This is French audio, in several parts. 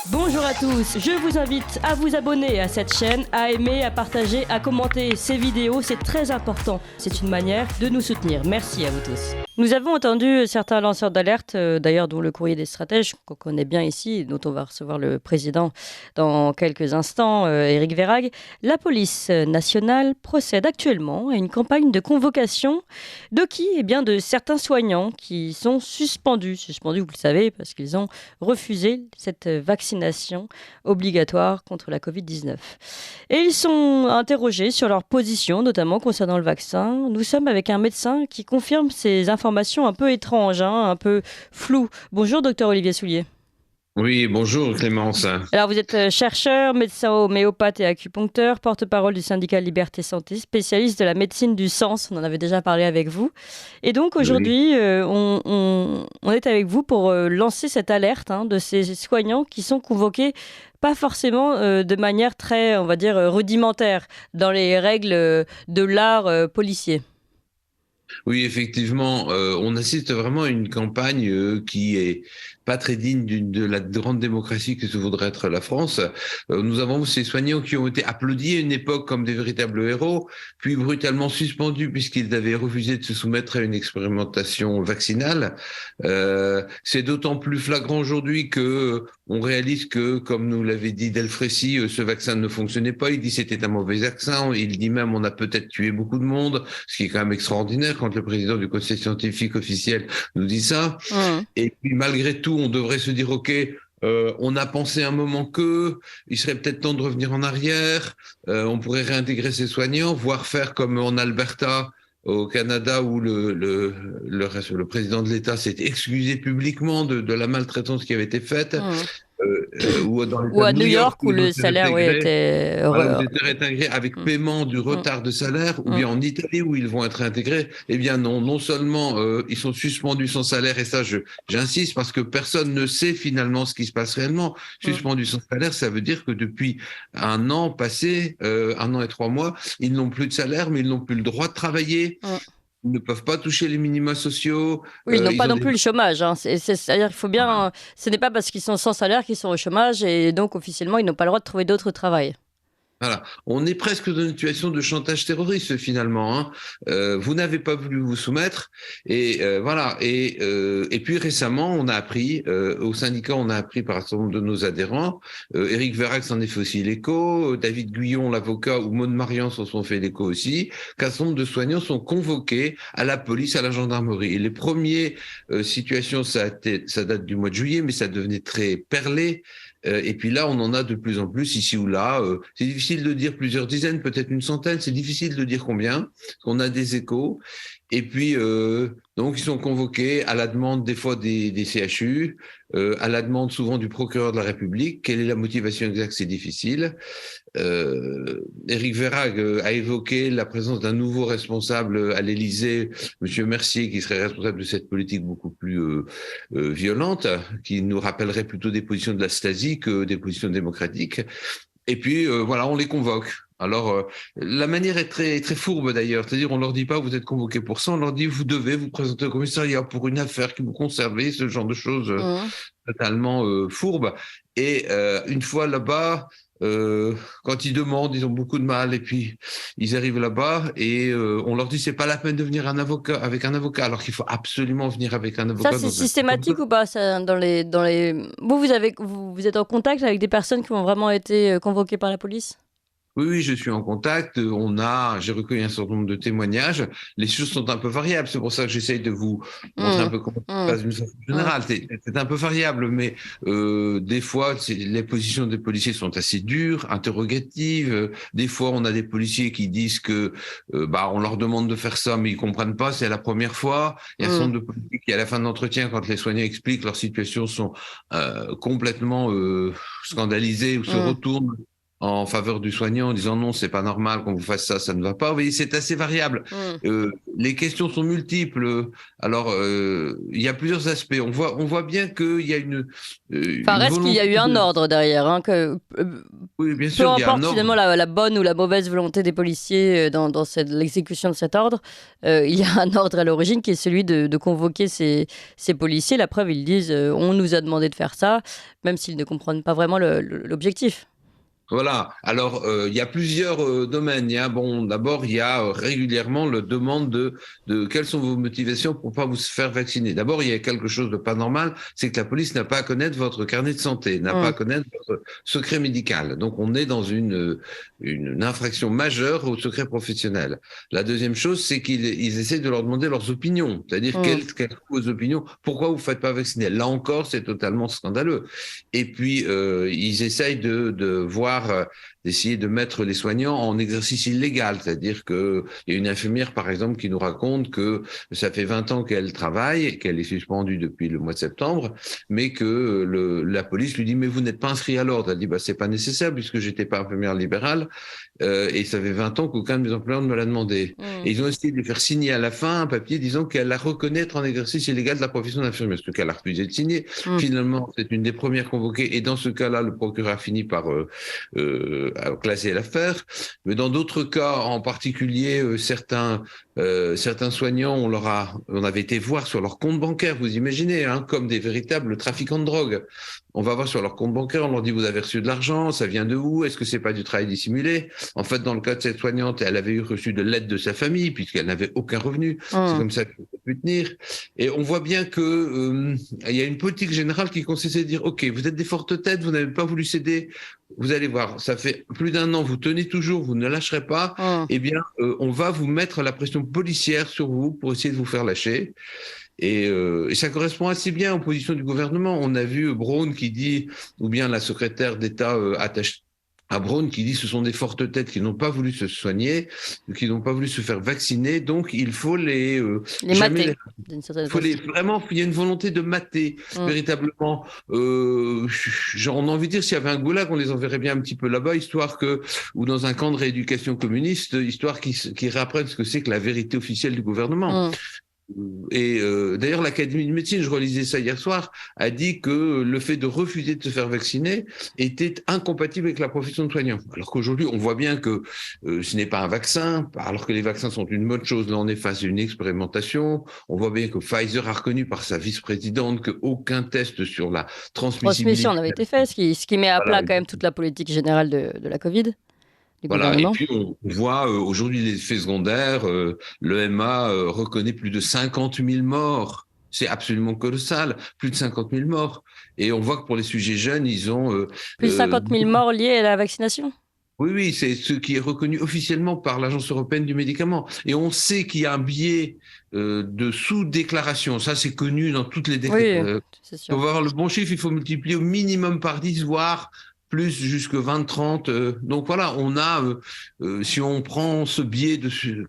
Bonjour à tous, je vous invite à vous abonner à cette chaîne, à aimer, à partager, à commenter ces vidéos, c'est très important. C'est une manière de nous soutenir. Merci à vous tous. Nous avons entendu certains lanceurs d'alerte, d'ailleurs dont le courrier des stratèges, qu'on connaît bien ici, dont on va recevoir le président dans quelques instants, Éric Verhaeghe. La police nationale procède actuellement à une campagne de convocation de qui? Eh bien de certains soignants qui sont suspendus. Suspendus, vous le savez, parce qu'ils ont refusé cette vaccination obligatoire contre la Covid-19. Et ils sont interrogés sur leur position, notamment concernant le vaccin. Nous sommes avec un médecin qui confirme ces informations un peu étranges, un peu floues. Bonjour, docteur Olivier Soulier. Oui, bonjour Clémence. Alors, vous êtes chercheur, médecin homéopathe et acupuncteur, porte-parole du syndicat Liberté Santé, spécialiste de la médecine du sens. On en avait déjà parlé avec vous. Et donc, Oui. aujourd'hui, on est avec vous pour lancer cette alerte de ces soignants qui sont convoqués pas forcément de manière très, on va dire, rudimentaire dans les règles de l'art policier. Oui, effectivement, on assiste vraiment à une campagne qui est pas très digne de la grande démocratie que se voudrait être la France. Nous avons ces soignants qui ont été applaudis à une époque comme des véritables héros, puis brutalement suspendus puisqu'ils avaient refusé de se soumettre à une expérimentation vaccinale. C'est d'autant plus flagrant aujourd'hui que on réalise que, comme nous l'avait dit Delfrécy, ce vaccin ne fonctionnait pas. Il dit c'était un mauvais vaccin. Il dit même on a peut-être tué beaucoup de monde, ce qui est quand même extraordinaire quand le président du conseil scientifique officiel nous dit ça. Mmh. Et puis malgré tout, on devrait se dire, OK, on a pensé un moment il serait peut-être temps de revenir en arrière, on pourrait réintégrer ces soignants, voire faire comme en Alberta, au Canada, où le président de l'État s'est excusé publiquement de la maltraitance qui avait été faite, Mmh. ou dans Ou l'État à de New New York, York, où où ils ont le été salaire, oui, réintégrés. était... Voilà, vous êtes réintégrés avec Mmh. paiement du Mmh. retard de salaire, ou Mmh. bien en Italie où ils vont être intégrés. Eh bien non, non seulement ils sont suspendus sans salaire, et ça j'insiste parce que personne ne sait finalement ce qui se passe réellement. Mmh. Suspendus sans salaire, ça veut dire que depuis un an passé, 1 an et 3 mois, ils n'ont plus de salaire, mais ils n'ont plus le droit de travailler. Mmh. Ils ne peuvent pas toucher les minima sociaux. Oui, ils n'ont pas Ils ont non des... plus le chômage. C'est-à-dire qu'il faut bien. Ce n'est pas parce qu'ils sont sans salaire qu'ils sont au chômage et donc officiellement ils n'ont pas le droit de trouver d'autre travail. Voilà, on est presque dans une situation de chantage terroriste finalement. Hein. Vous n'avez pas voulu vous soumettre et voilà. Et puis récemment, on a appris au syndicat, on a appris par un certain nombre de nos adhérents. Éric Verhaeghe s'en est fait aussi l'écho. David Guyon, l'avocat, ou Maud Marian s'en sont fait l'écho aussi. Qu'un certain nombre de soignants sont convoqués à la police, à la gendarmerie. Et les premières situations, ça date du mois de juillet, mais ça devenait très perlé. Et puis là, on en a de plus en plus ici ou là. C'est difficile de dire plusieurs dizaines, peut-être une centaine. C'est difficile de dire combien. On a des échos. Et puis, donc, ils sont convoqués à la demande des fois des CHU, à la demande souvent du procureur de la République. Quelle est la motivation exacte? C'est difficile. Éric Verhaeghe a évoqué la présence d'un nouveau responsable à l'Élysée, Monsieur Mercier, qui serait responsable de cette politique beaucoup plus violente, qui nous rappellerait plutôt des positions de la Stasi que des positions démocratiques. Et puis voilà, on les convoque. Alors, la manière est très, très fourbe d'ailleurs, c'est-à-dire on leur dit pas vous êtes convoqué pour ça, on leur dit vous devez vous présenter au commissariat pour une affaire qui vous concerne, ce genre de choses Mmh. totalement fourbes. Et une fois là-bas, quand ils demandent, ils ont beaucoup de mal, et puis ils arrivent là-bas et on leur dit c'est pas la peine de venir avec un avocat, alors qu'il faut absolument venir avec un Ça, avocat c'est dans un cas comme ça. systématique ou pas ça, dans les... Vous êtes en contact avec des personnes qui ont vraiment été convoquées par la police? Oui, oui, je suis en contact. J'ai recueilli un certain nombre de témoignages. Les choses sont un peu variables. C'est pour ça que j'essaye de vous montrer un Mmh. peu comment ça se Mmh. passe d'une façon Mmh. générale. C'est un peu variable, mais des fois, les positions des policiers sont assez dures, interrogatives. Des fois, on a des policiers qui disent que, on leur demande de faire ça, mais ils comprennent pas. C'est la première fois. Il y a un certain Mmh. nombre de policiers qui, à la fin de l'entretien, quand les soignants expliquent leur situation, sont complètement scandalisés ou se Mmh. retournent en faveur du soignant en disant non, c'est pas normal qu'on vous fasse ça, ça ne va pas. Vous voyez, c'est assez variable. Les questions sont multiples. Alors, il y a plusieurs aspects. On voit bien qu'il y a une reste qu'il y a eu un ordre derrière, hein, oui, bien peu sûr, il y a un importe ordre. finalement la bonne ou la mauvaise volonté des policiers dans l'exécution de cet ordre, il y a un ordre à l'origine qui est celui de convoquer ces policiers. La preuve, ils disent on nous a demandé de faire ça, même s'ils ne comprennent pas vraiment l'objectif. Voilà. Alors, il y a plusieurs domaines. D'abord, il y a régulièrement la demande de quelles sont vos motivations pour pas vous faire vacciner. D'abord, il y a quelque chose de pas normal, c'est que la police n'a pas à connaître votre carnet de santé, n'a pas à connaître votre secret médical. Donc, on est dans une infraction majeure au secret professionnel. La deuxième chose, c'est qu'ils essaient de leur demander leurs opinions, c'est-à-dire quelles sont vos opinions, pourquoi vous faites pas vacciner. Là encore, c'est totalement scandaleux. Et puis, ils essayent de voir d'essayer de mettre les soignants en exercice illégal, c'est-à-dire qu'il y a une infirmière, par exemple, qui nous raconte que ça fait 20 ans qu'elle travaille, qu'elle est suspendue depuis le mois de septembre, mais que la police lui dit « mais vous n'êtes pas inscrit à l'ordre ». Elle dit « c'est pas nécessaire puisque j'étais pas infirmière libérale et ça fait 20 ans qu'aucun de mes employeurs ne me l'a demandé ». Et ils ont essayé de lui faire signer à la fin un papier disant qu'elle la reconnaît être en exercice illégal de la profession d'infirmière, ce qu'elle a refusé de signer. Finalement, c'est une des premières convoquées et dans ce cas-là, le procureur a fini par à classer l'affaire. Mais dans d'autres cas, en particulier, certains soignants, on avait été voir sur leur compte bancaire, vous imaginez, comme des véritables trafiquants de drogue. On va voir sur leur compte bancaire, on leur dit vous avez reçu de l'argent, ça vient de où? Est-ce que c'est pas du travail dissimulé? En fait, dans le cas de cette soignante, elle avait reçu de l'aide de sa famille puisqu'elle n'avait aucun revenu. C'est comme ça qu'elle peut tenir. Et on voit bien que il y a une politique générale qui consiste à dire ok, vous êtes des fortes têtes, vous n'avez pas voulu céder. Vous allez voir, ça fait plus d'1 an, vous tenez toujours, vous ne lâcherez pas. Eh bien, on va vous mettre la pression policière sur vous pour essayer de vous faire lâcher. Et ça correspond assez bien aux positions du gouvernement. On a vu Braun qui dit, ou bien la secrétaire d'État attachée à Braun qui dit ce sont des fortes têtes qui n'ont pas voulu se soigner, qui n'ont pas voulu se faire vacciner, donc il faut les mater. Vraiment, il y a une volonté de mater véritablement. On a envie de dire s'il y avait un goulag, on les enverrait bien un petit peu là-bas, ou dans un camp de rééducation communiste, histoire qu'ils réapprennent ce que c'est que la vérité officielle du gouvernement. Et d'ailleurs, l'Académie de médecine, je relisais ça hier soir, a dit que le fait de refuser de se faire vacciner était incompatible avec la profession de soignant. Alors qu'aujourd'hui, on voit bien que ce n'est pas un vaccin, alors que les vaccins sont une bonne chose. Là, on est face à une expérimentation. On voit bien que Pfizer a reconnu par sa vice-présidente qu'aucun test sur la transmissibilité n'avait été fait, ce qui met à plat quand même toute la politique générale de la Covid. Voilà, et puis on voit aujourd'hui les effets secondaires, l'EMA reconnaît plus de 50 000 morts, c'est absolument colossal, plus de 50 000 morts, et on voit que pour les sujets jeunes, ils ont... plus de 50 000 morts liés à la vaccination? Oui, c'est ce qui est reconnu officiellement par l'Agence européenne du médicament, et on sait qu'il y a un biais de sous-déclaration, ça c'est connu dans toutes les déclarations. Pour avoir le bon chiffre, il faut multiplier au minimum par 10, voire plus jusque 20, 30. Donc voilà, on a, si on prend ce biais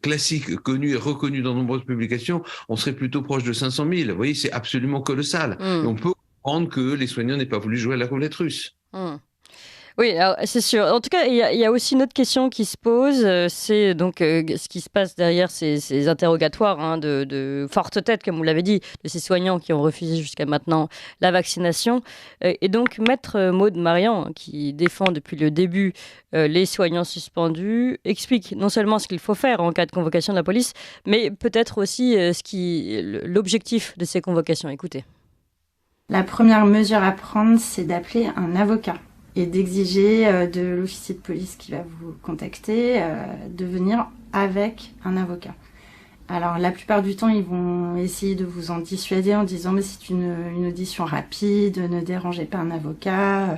classique, connu et reconnu dans de nombreuses publications, on serait plutôt proche de 500 000. Vous voyez, c'est absolument colossal. Et on peut comprendre que les soignants n'aient pas voulu jouer à la roulette russe. Oui, c'est sûr. En tout cas, il y a aussi une autre question qui se pose, c'est donc ce qui se passe derrière ces interrogatoires de fortes têtes, comme vous l'avez dit, de ces soignants qui ont refusé jusqu'à maintenant la vaccination. Et donc, Maître Maud Marian, qui défend depuis le début les soignants suspendus, explique non seulement ce qu'il faut faire en cas de convocation de la police, mais peut-être aussi l'objectif de ces convocations. Écoutez. La première mesure à prendre, c'est d'appeler un avocat et d'exiger de l'officier de police qui va vous contacter de venir avec un avocat. Alors la plupart du temps, ils vont essayer de vous en dissuader en disant mais c'est une audition rapide, ne dérangez pas un avocat.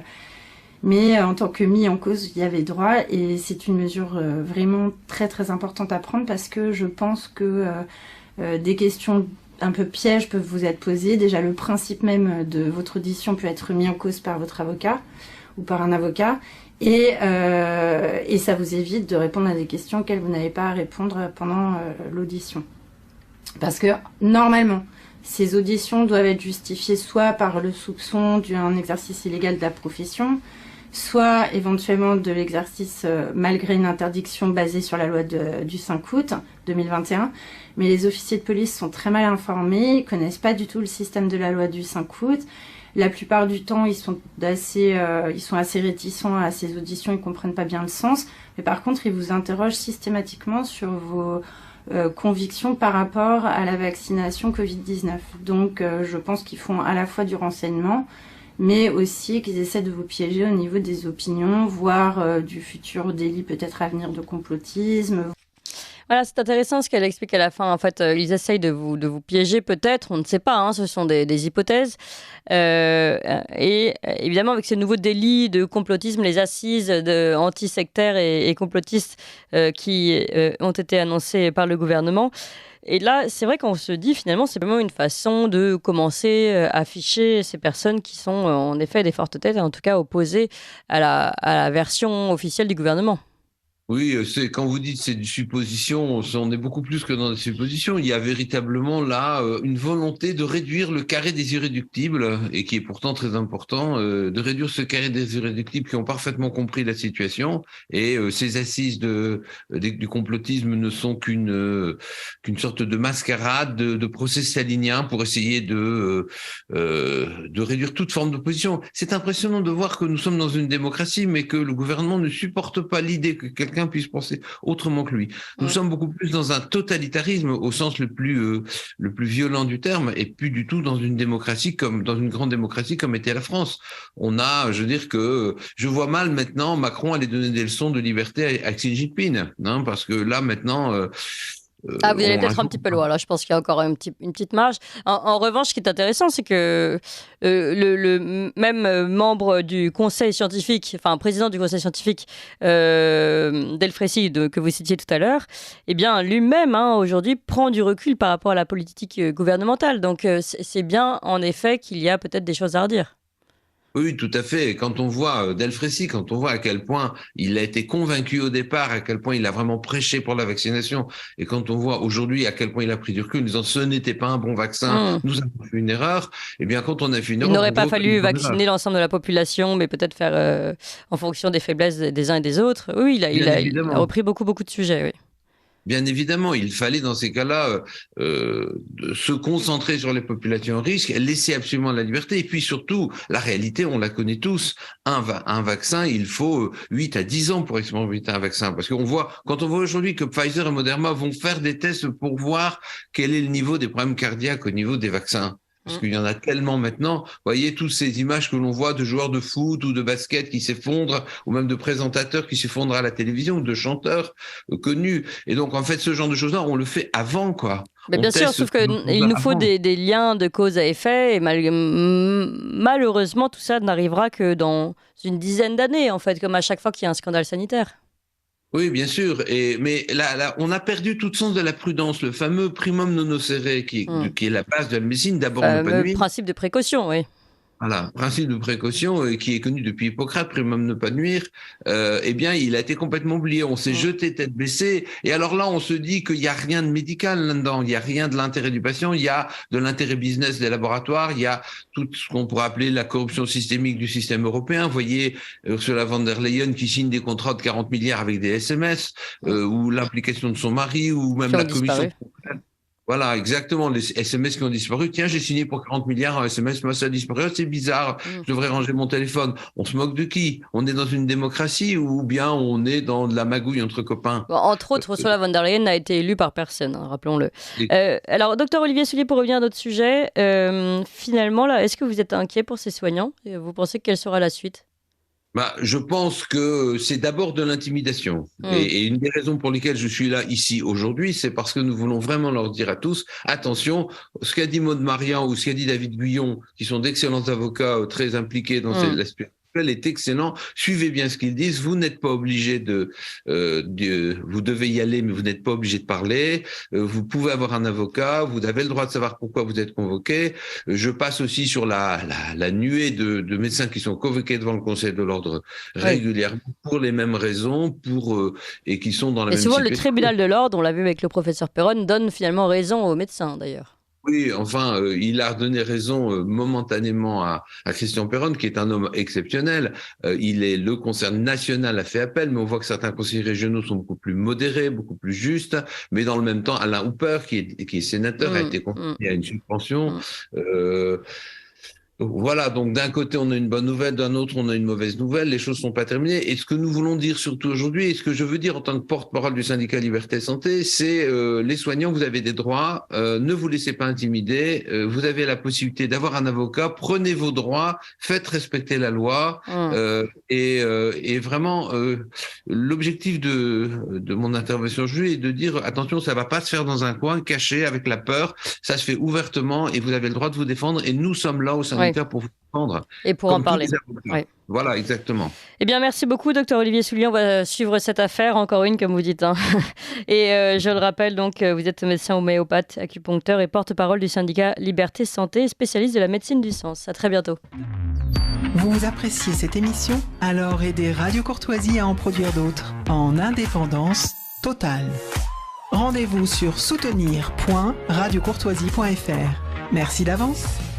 Mais en tant que mis en cause, il y avait droit et c'est une mesure vraiment très très importante à prendre parce que je pense que des questions un peu pièges peuvent vous être posées. Déjà le principe même de votre audition peut être mis en cause par votre avocat ou par un avocat, et ça vous évite de répondre à des questions auxquelles vous n'avez pas à répondre pendant l'audition. Parce que normalement, ces auditions doivent être justifiées soit par le soupçon d'un exercice illégal de la profession, soit éventuellement de l'exercice malgré une interdiction basée sur la loi du 5 août 2021. Mais les officiers de police sont très mal informés, ils connaissent pas du tout le système de la loi du 5 août. La plupart du temps, ils sont assez réticents à ces auditions, ils comprennent pas bien le sens. Mais par contre, ils vous interrogent systématiquement sur vos convictions par rapport à la vaccination Covid-19. Donc, je pense qu'ils font à la fois du renseignement, mais aussi qu'ils essaient de vous piéger au niveau des opinions, voire du futur délit peut-être à venir de complotisme. Voilà, c'est intéressant ce qu'elle explique à la fin. En fait, ils essayent de vous piéger peut-être, on ne sait pas, ce sont des hypothèses. Et évidemment, avec ces nouveaux délits de complotisme, les assises anti-sectaires et complotistes qui ont été annoncées par le gouvernement. Et là, c'est vrai qu'on se dit finalement, c'est vraiment une façon de commencer à afficher ces personnes qui sont en effet des fortes têtes, en tout cas opposées à la version officielle du gouvernement. Oui, quand vous dites c'est du supposition, on est beaucoup plus que dans des suppositions. Il y a véritablement là une volonté de réduire le carré des irréductibles, et qui est pourtant très important, de réduire ce carré des irréductibles qui ont parfaitement compris la situation. Et ces assises du complotisme ne sont qu'une sorte de mascarade de procès stalinien pour essayer de réduire toute forme d'opposition. C'est impressionnant de voir que nous sommes dans une démocratie, mais que le gouvernement ne supporte pas l'idée que quelqu'un puisse penser autrement que lui. Nous sommes beaucoup plus dans un totalitarisme au sens le plus violent du terme, et plus du tout dans une démocratie dans une grande démocratie comme était la France. Je veux dire que je vois mal maintenant Macron aller donner des leçons de liberté à Xi Jinping, parce que là maintenant. Vous allez peut-être un petit peu loin. Là, je pense qu'il y a encore une petite marge. En revanche, ce qui est intéressant, c'est que le même membre du conseil scientifique, enfin président du conseil scientifique, Delfrécy, que vous citiez tout à l'heure, eh bien, lui-même, aujourd'hui, prend du recul par rapport à la politique gouvernementale. Donc, c'est bien, en effet, qu'il y a peut-être des choses à redire. Oui, tout à fait. Quand on voit Delfrécy, quand on voit à quel point il a été convaincu au départ, à quel point il a vraiment prêché pour la vaccination, et quand on voit aujourd'hui à quel point il a pris du recul en disant ce n'était pas un bon vaccin, nous avons fait une erreur, eh bien quand on a fait une erreur... Il n'aurait pas fallu vacciner l'ensemble de la population, mais peut-être faire en fonction des faiblesses des uns et des autres. Oui, il a repris beaucoup de sujets, oui. Bien évidemment, il fallait dans ces cas-là se concentrer sur les populations à risque, laisser absolument la liberté. Et puis surtout, la réalité, on la connaît tous. Un vaccin, il faut 8 à 10 ans pour expérimenter un vaccin. Parce qu'on voit, quand on voit aujourd'hui que Pfizer et Moderna vont faire des tests pour voir quel est le niveau des problèmes cardiaques au niveau des vaccins. Parce qu'il y en a tellement maintenant. Vous voyez, toutes ces images que l'on voit de joueurs de foot ou de basket qui s'effondrent, ou même de présentateurs qui s'effondrent à la télévision, ou de chanteurs connus. Et donc, en fait, ce genre de choses-là, on le fait avant, quoi. Mais bien sûr, sauf qu'il nous faut des liens de cause à effet. Et malheureusement, tout ça n'arrivera que dans une dizaine d'années, en fait, comme à chaque fois qu'il y a un scandale sanitaire. Oui, bien sûr. Mais là, on a perdu tout sens de la prudence. Le fameux primum non nocere, qui est la base de la médecine, d'abord ne pas nuire. Le principe de précaution, oui. Voilà, principe de précaution qui est connu depuis Hippocrate, primum ne pas nuire. Eh bien, il a été complètement oublié. On s'est jeté tête baissée. Et alors là, on se dit qu'il n'y a rien de médical là-dedans. Il n'y a rien de l'intérêt du patient. Il y a de l'intérêt business des laboratoires. Il y a tout ce qu'on pourrait appeler la corruption systémique du système européen. Vous voyez Ursula von der Leyen qui signe des contrats de 40 milliards avec des SMS, ou l'implication de son mari, ou même la commission. Voilà, exactement, les SMS qui ont disparu. Tiens, j'ai signé pour 40 milliards en SMS, moi ça a disparu, c'est bizarre, je devrais ranger mon téléphone. On se moque de qui? On est dans une démocratie ou bien on est dans de la magouille entre copains? Bon, entre autres, Ursula von der Leyen n'a été élue par personne, rappelons-le. Alors, docteur Olivier Soulier, pour revenir à notre sujet, finalement, là, est-ce que vous êtes inquiet pour ces soignants? Vous pensez quelle sera la suite? Je pense que c'est d'abord de l'intimidation. Et une des raisons pour lesquelles je suis là, ici, aujourd'hui, c'est parce que nous voulons vraiment leur dire à tous, attention, ce qu'a dit Maud Marian ou ce qu'a dit David Guyon, qui sont d'excellents avocats très impliqués dans l'aspect est excellent. Suivez bien ce qu'ils disent. Vous n'êtes pas obligé vous devez y aller, mais vous n'êtes pas obligé de parler. Vous pouvez avoir un avocat. Vous avez le droit de savoir pourquoi vous êtes convoqué. Je passe aussi sur la nuée de médecins qui sont convoqués devant le Conseil de l'ordre régulièrement pour les mêmes raisons, et qui sont dans la même situation. Et souvent, le tribunal de l'ordre, on l'a vu avec le professeur Perron, donne finalement raison aux médecins, d'ailleurs. Oui, enfin, il a donné raison momentanément à Christian Perron, qui est un homme exceptionnel. Le concert national a fait appel, mais on voit que certains conseillers régionaux sont beaucoup plus modérés, beaucoup plus justes. Mais dans le même temps, Alain Hooper, qui est sénateur, a été condamné à une suspension. Voilà, donc d'un côté on a une bonne nouvelle, d'un autre on a une mauvaise nouvelle, les choses sont pas terminées. Et ce que nous voulons dire surtout aujourd'hui, et ce que je veux dire en tant que porte-parole du syndicat Liberté Santé, c'est les soignants, vous avez des droits, ne vous laissez pas intimider, vous avez la possibilité d'avoir un avocat, prenez vos droits, faites respecter la loi. Et vraiment, l'objectif de mon intervention aujourd'hui est de dire attention, ça va pas se faire dans un coin caché avec la peur, ça se fait ouvertement et vous avez le droit de vous défendre. Et nous sommes là au syndicat pour vous défendre. Et pour en parler. Voilà, exactement. Eh bien, merci beaucoup, Dr Olivier Soulier. On va suivre cette affaire, encore une, comme vous dites. Et je le rappelle, donc, vous êtes médecin homéopathe, acupuncteur et porte-parole du syndicat Liberté Santé, spécialiste de la médecine du sens. À très bientôt. Vous appréciez cette émission? Alors aidez Radio Courtoisie à en produire d'autres, en indépendance totale. Rendez-vous sur soutenir.radiocourtoisie.fr. Merci d'avance.